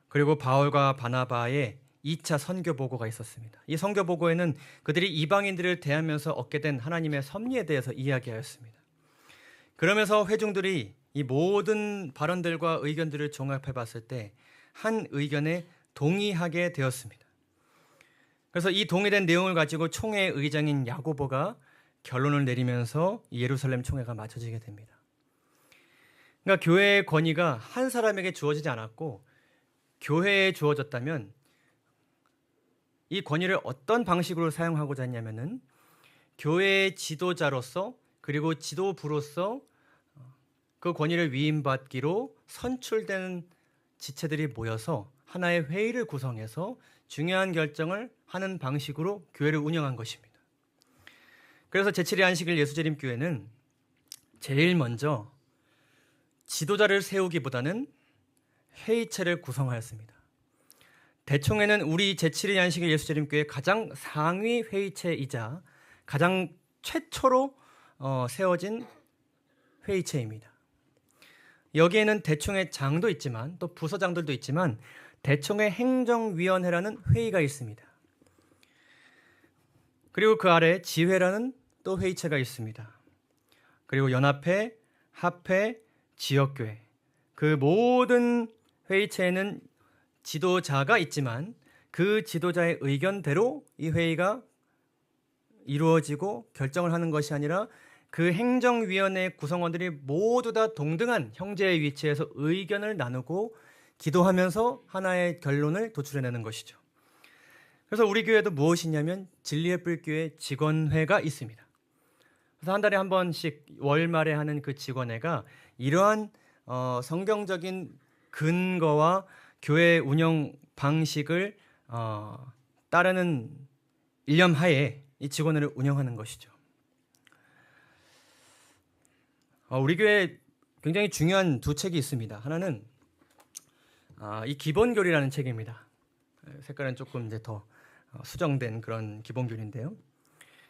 그리고 바울과 바나바의 2차 선교 보고가 있었습니다. 이 선교 보고에는 그들이 이방인들을 대하면서 얻게 된 하나님의 섭리에 대해서 이야기하였습니다. 그러면서 회중들이 이 모든 발언들과 의견들을 종합해 봤을 때 한 의견에 동의하게 되었습니다. 그래서 이 동의된 내용을 가지고 총회 의장인 야고보가 결론을 내리면서 예루살렘 총회가 마쳐지게 됩니다. 그러니까 교회의 권위가 한 사람에게 주어지지 않았고 교회에 주어졌다면 이 권위를 어떤 방식으로 사용하고자 했냐면은 교회의 지도자로서 그리고 지도부로서 그 권위를 위임받기로 선출된 지체들이 모여서 하나의 회의를 구성해서 중요한 결정을 하는 방식으로 교회를 운영한 것입니다. 그래서 제7회 안식일 예수재림교회는 제일 먼저 지도자를 세우기보다는 회의체를 구성하였습니다. 대총회는 우리 제7회 안식일 예수재림교회의 가장 상위 회의체이자 가장 최초로 세워진 회의체입니다. 여기에는 대총회 장도 있지만 또 부서장들도 있지만 대총회 행정위원회라는 회의가 있습니다. 그리고 그 아래 지회라는 또 회의체가 있습니다. 그리고 연합회, 합회, 지역교회 그 모든 회의체에는 지도자가 있지만 그 지도자의 의견대로 이 회의가 이루어지고 결정을 하는 것이 아니라 그 행정위원회 구성원들이 모두 다 동등한 형제의 위치에서 의견을 나누고 기도하면서 하나의 결론을 도출해내는 것이죠. 그래서 우리 교회도 무엇이냐면 진리의 뿔교회 직원회가 있습니다. 그래서 한 달에 한 번씩 월말에 하는 그 직원회가 이러한 성경적인 근거와 교회 운영 방식을 따르는 일념하에 이 직원회를 운영하는 것이죠. 우리 교회에 굉장히 중요한 두 책이 있습니다. 하나는 이 기본교리라는 책입니다. 색깔은 조금 이제 더 수정된 그런 기본교리인데요.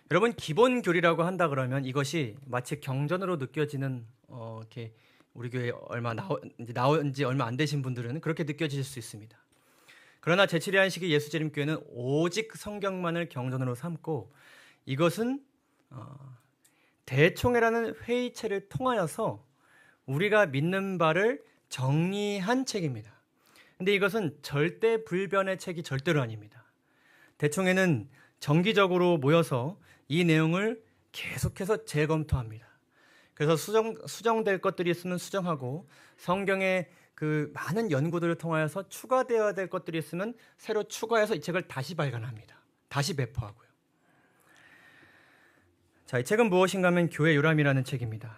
여러분 기본교리라고 한다 그러면 이것이 마치 경전으로 느껴지는 이렇게 우리 교회 나온 지 얼마 안 되신 분들은 그렇게 느껴지실 수 있습니다. 그러나 제7회 안식일 예수재림교회는 오직 성경만을 경전으로 삼고 이것은 대총회라는 회의체를 통하여서 우리가 믿는 바를 정리한 책입니다. 근데 이것은 절대 불변의 책이 절대로 아닙니다. 대총회는 정기적으로 모여서 이 내용을 계속해서 재검토합니다. 그래서 수정될 것들이 있으면 수정하고 성경의 그 많은 연구들을 통하여서 추가되어야 될 것들이 있으면 새로 추가해서 이 책을 다시 발간합니다. 다시 배포하고요. 자, 이 책은 무엇인가 하면 교회 요람이라는 책입니다.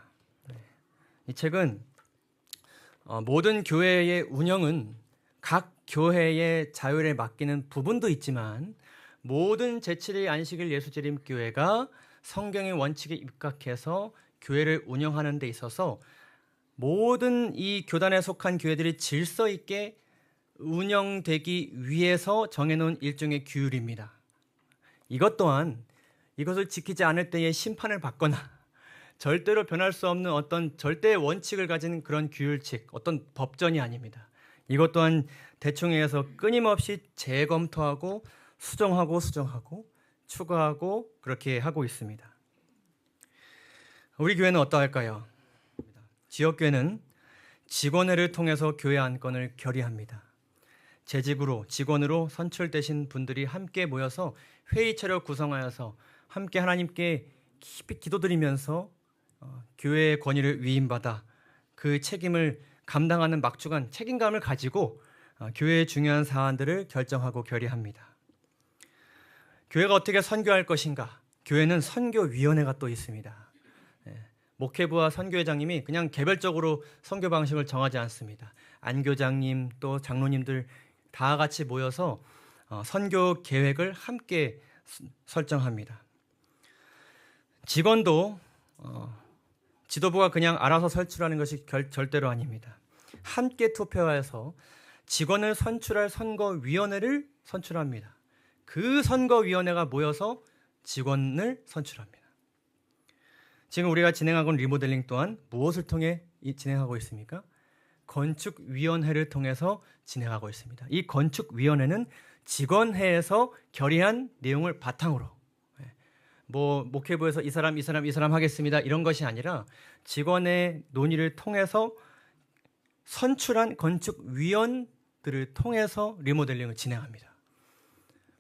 이 책은 모든 교회의 운영은 각 교회의 자율에 맡기는 부분도 있지만 모든 제7일 안식일 예수재림교회가 성경의 원칙에 입각해서 교회를 운영하는 데 있어서 모든 이 교단에 속한 교회들이 질서 있게 운영되기 위해서 정해놓은 일종의 규율입니다. 이것 또한 이것을 지키지 않을 때에 심판을 받거나 절대로 변할 수 없는 어떤 절대의 원칙을 가진 그런 규율칙, 어떤 법전이 아닙니다. 이것 또한 대충회에서 끊임없이 재검토하고 수정하고 추가하고 그렇게 하고 있습니다. 우리 교회는 어떠할까요? 지역교회는 직원회를 통해서 교회 안건을 결의합니다. 재직으로 직원으로 선출되신 분들이 함께 모여서 회의체를 구성하여서 함께 하나님께 깊이 기도드리면서 교회의 권위를 위임받아 그 책임을 감당하는 막중한 책임감을 가지고 교회의 중요한 사안들을 결정하고 결의합니다. 교회가 어떻게 선교할 것인가? 교회는 선교위원회가 또 있습니다. 목회부와 선교회장님이 그냥 개별적으로 선교 방식을 정하지 않습니다. 안교장님 또 장로님들 다 같이 모여서 선교 계획을 함께 설정합니다. 직원도 지도부가 그냥 알아서 선출하는 것이 절대로 아닙니다. 함께 투표해서 직원을 선출할 선거위원회를 선출합니다. 그 선거위원회가 모여서 직원을 선출합니다. 지금 우리가 진행하고 있는 리모델링 또한 무엇을 통해 진행하고 있습니까? 건축위원회를 통해서 진행하고 있습니다. 이 건축위원회는 직원회에서 결의한 내용을 바탕으로 목회부에서 이 사람 하겠습니다 이런 것이 아니라 직원의 논의를 통해서 선출한 건축위원들을 통해서 리모델링을 진행합니다.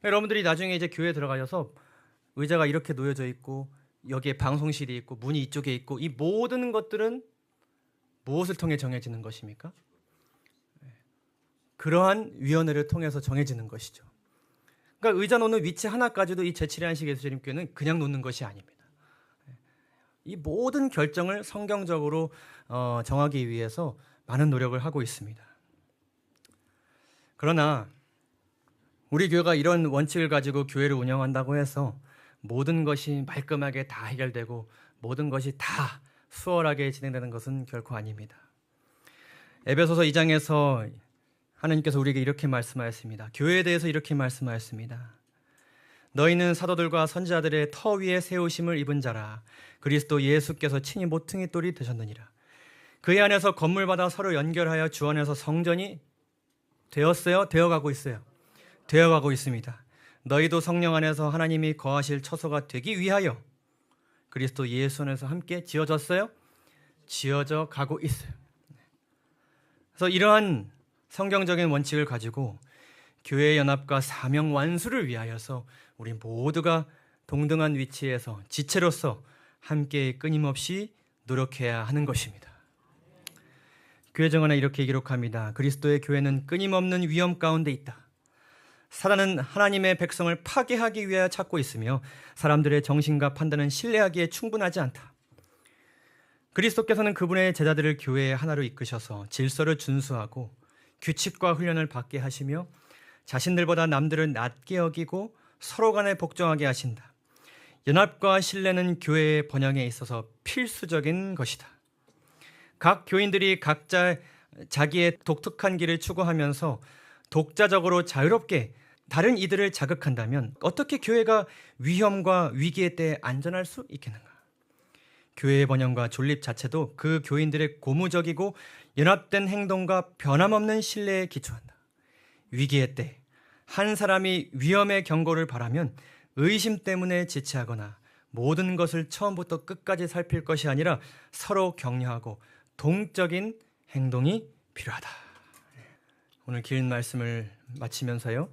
여러분들이 나중에 이제 교회에 들어가셔서 의자가 이렇게 놓여져 있고 여기에 방송실이 있고 문이 이쪽에 있고 이 모든 것들은 무엇을 통해 정해지는 것입니까? 그러한 위원회를 통해서 정해지는 것이죠. 그러니까 의자 놓는 위치 하나까지도 이 제7회 안식 예수님교회는 그냥 놓는 것이 아닙니다. 이 모든 결정을 성경적으로 정하기 위해서 많은 노력을 하고 있습니다. 그러나 우리 교회가 이런 원칙을 가지고 교회를 운영한다고 해서 모든 것이 말끔하게 다 해결되고 모든 것이 다 수월하게 진행되는 것은 결코 아닙니다. 에베소서 2장에서 하나님께서 우리에게 이렇게 말씀하였습니다. 교회에 대해서 이렇게 말씀하였습니다. 너희는 사도들과 선지자들의 터 위에 세우심을 입은 자라. 그리스도 예수께서 친히 모퉁이 돌이 되셨느니라. 그의 안에서 건물마다 서로 연결하여 주 안에서 성전이 되었어요? 되어가고 있어요. 되어가고 있습니다. 너희도 성령 안에서 하나님이 거하실 처소가 되기 위하여 그리스도 예수 안에서 함께 지어졌어요? 지어져 가고 있어요. 그래서 이러한 성경적인 원칙을 가지고 교회의 연합과 사명 완수를 위하여서 우리 모두가 동등한 위치에서 지체로서 함께 끊임없이 노력해야 하는 것입니다. 교회 정언에 이렇게 기록합니다. 그리스도의 교회는 끊임없는 위험 가운데 있다. 사단은 하나님의 백성을 파괴하기 위하여 찾고 있으며 사람들의 정신과 판단은 신뢰하기에 충분하지 않다. 그리스도께서는 그분의 제자들을 교회의 하나로 이끄셔서 질서를 준수하고 규칙과 훈련을 받게 하시며 자신들보다 남들을 낮게 여기고 서로 간에 복종하게 하신다. 연합과 신뢰는 교회의 번영에 있어서 필수적인 것이다. 각 교인들이 각자 자기의 독특한 길을 추구하면서 독자적으로 자유롭게 다른 이들을 자극한다면 어떻게 교회가 위험과 위기의 때에 안전할 수 있겠는가? 교회의 번영과 존립 자체도 그 교인들의 고무적이고 연합된 행동과 변함없는 신뢰에 기초한다. 위기의 때 한 사람이 위험의 경고를 바라면 의심 때문에 지체하거나 모든 것을 처음부터 끝까지 살필 것이 아니라 서로 격려하고 동적인 행동이 필요하다. 오늘 긴 말씀을 마치면서요.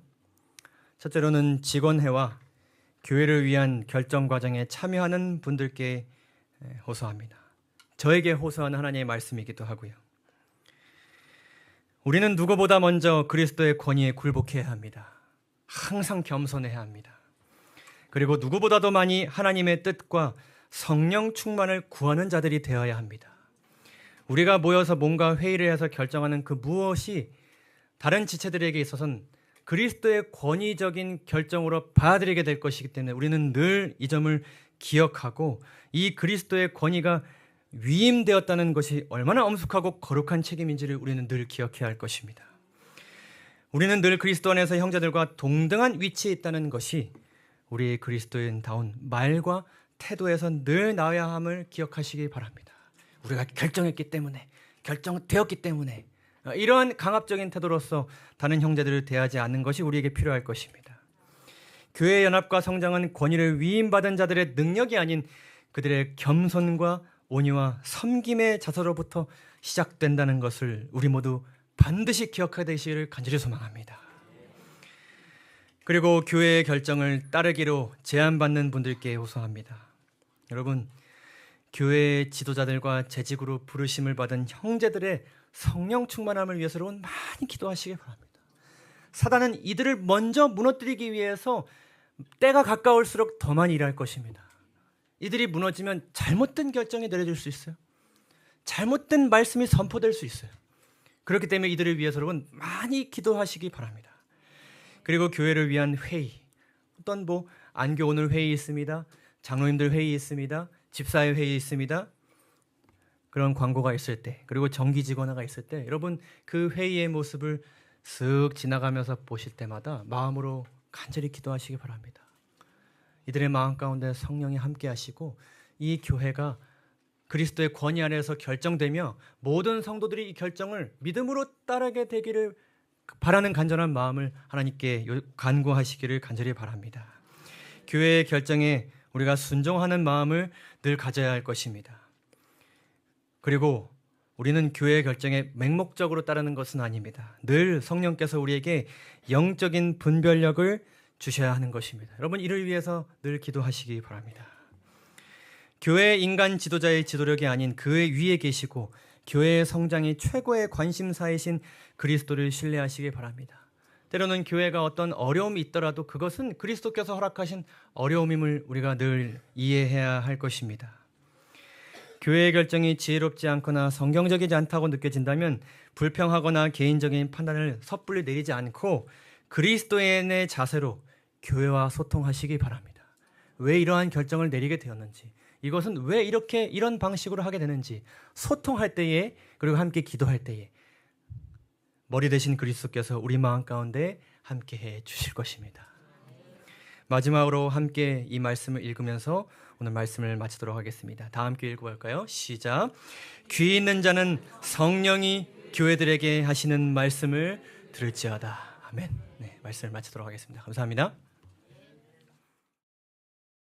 첫째로는 직원회와 교회를 위한 결정 과정에 참여하는 분들께 호소합니다. 저에게 호소하는 하나님의 말씀이기도 하고요. 우리는 누구보다 먼저 그리스도의 권위에 굴복해야 합니다. 항상 겸손해야 합니다. 그리고 누구보다도 많이 하나님의 뜻과 성령 충만을 구하는 자들이 되어야 합니다. 우리가 모여서 뭔가 회의를 해서 결정하는 그 무엇이 다른 지체들에게 있어서는 그리스도의 권위적인 결정으로 받아들이게 될 것이기 때문에 우리는 늘 이 점을 기억하고 이 그리스도의 권위가 위임되었다는 것이 얼마나 엄숙하고 거룩한 책임인지를 우리는 늘 기억해야 할 것입니다. 우리는 늘 그리스도 안에서 형제들과 동등한 위치에 있다는 것이 우리 그리스도인다운 말과 태도에서 늘 나아야 함을 기억하시기 바랍니다. 우리가 결정했기 때문에 결정되었기 때문에 이러한 강압적인 태도로서 다른 형제들을 대하지 않는 것이 우리에게 필요할 것입니다. 교회의 연합과 성장은 권위를 위임받은 자들의 능력이 아닌 그들의 겸손과 온유와 섬김의 자세로부터 시작된다는 것을 우리 모두 반드시 기억하게 되시기를 간절히 소망합니다. 그리고 교회의 결정을 따르기로 제안받는 분들께 호소합니다. 여러분, 교회의 지도자들과 재직으로 부르심을 받은 형제들의 성령 충만함을 위해서 여러분 많이 기도하시기 바랍니다. 사단은 이들을 먼저 무너뜨리기 위해서 때가 가까울수록 더 많이 일할 것입니다. 이들이 무너지면 잘못된 결정이 내려질 수 있어요. 잘못된 말씀이 선포될 수 있어요. 그렇기 때문에 이들을 위해서 여러분 많이 기도하시기 바랍니다. 그리고 교회를 위한 회의, 어떤 안교 오늘 회의 있습니다. 장로님들 회의 있습니다. 집사회 회의 있습니다. 그런 광고가 있을 때, 그리고 정기 직원화가 있을 때 여러분 그 회의의 모습을 쓱 지나가면서 보실 때마다 마음으로 간절히 기도하시기 바랍니다. 이들의 마음 가운데 성령이 함께 하시고 이 교회가 그리스도의 권위 아래에서 결정되며 모든 성도들이 이 결정을 믿음으로 따르게 되기를 바라는 간절한 마음을 하나님께 간구하시기를 간절히 바랍니다. 교회의 결정에 우리가 순종하는 마음을 늘 가져야 할 것입니다. 그리고 우리는 교회의 결정에 맹목적으로 따르는 것은 아닙니다. 늘 성령께서 우리에게 영적인 분별력을 주셔야 하는 것입니다. 여러분 이를 위해서 늘 기도하시기 바랍니다. 교회 인간 지도자의 지도력이 아닌 그의 위에 계시고 교회의 성장이 최고의 관심사이신 그리스도를 신뢰하시기 바랍니다. 때로는 교회가 어떤 어려움이 있더라도 그것은 그리스도께서 허락하신 어려움임을 우리가 늘 이해해야 할 것입니다. 교회의 결정이 지혜롭지 않거나 성경적이지 않다고 느껴진다면 불평하거나 개인적인 판단을 섣불리 내리지 않고 그리스도인의 자세로 교회와 소통하시기 바랍니다. 왜 이러한 결정을 내리게 되었는지, 이것은 왜 이런 방식으로 하게 되는지 소통할 때에, 그리고 함께 기도할 때에 머리 대신 그리스도께서 우리 마음 가운데 함께 해 주실 것입니다. 마지막으로 함께 이 말씀을 읽으면서 오늘 말씀을 마치도록 하겠습니다. 다 함께 읽어볼까요? 시작. 귀 있는 자는 성령이 교회들에게 하시는 말씀을 들을지어다. 아멘. 네, 말씀을 마치도록 하겠습니다. 감사합니다.